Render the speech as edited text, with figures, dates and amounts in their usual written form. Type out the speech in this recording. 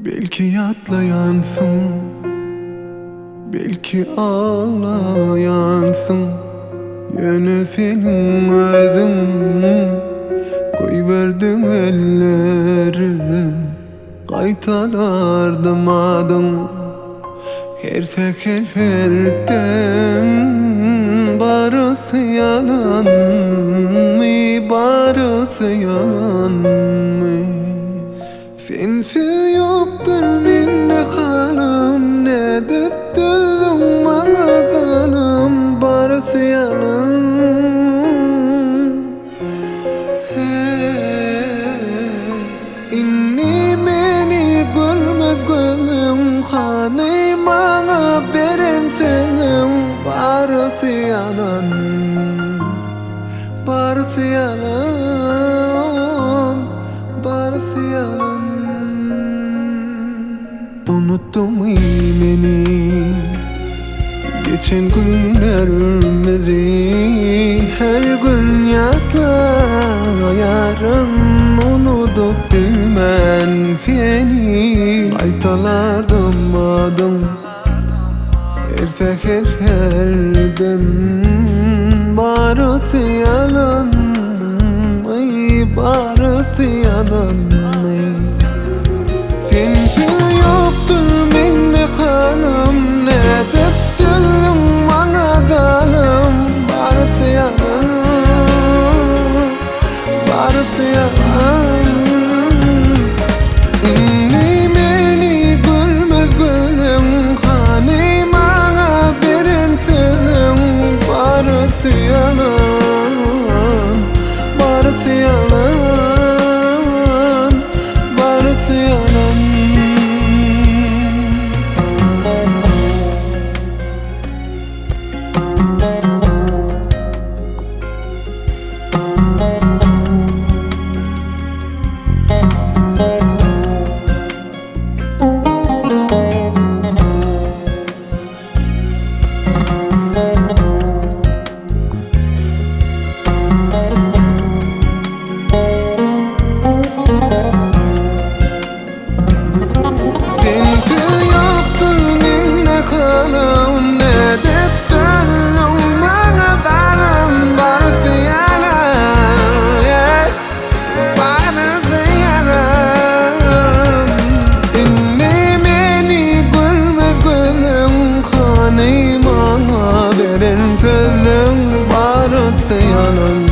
Belki yatlayansın, belki ağlayansın. Yönü senin özün, koyverdin ellerin, kaytalardım adın. Her sefer her dem barısı yalan mı, barısı yalan mı? Sensiz yoktur mende halim, ne dep düzdün bana zalim, barısı yalan. İnni meni görmez gözüm, hani bana beren senin, barısı yalan, barısı yalan, barısı yalan. Unuttun mu beni, geçen günlerimizi? Her gün yakla yarın, unutup bilmem seni. Aytalardım adım, her seher her dem barısı yalan, ay barısı yalan. Sensiz yoktur mende halim, ne dep düzdün bana zalim, barısı yalan, barısı yalan. İnni meni görmez gözüm, hani bana beren senin, barısı yalan, barısı yalan, barısı yalan. Bana beren sözün, barısı yalan.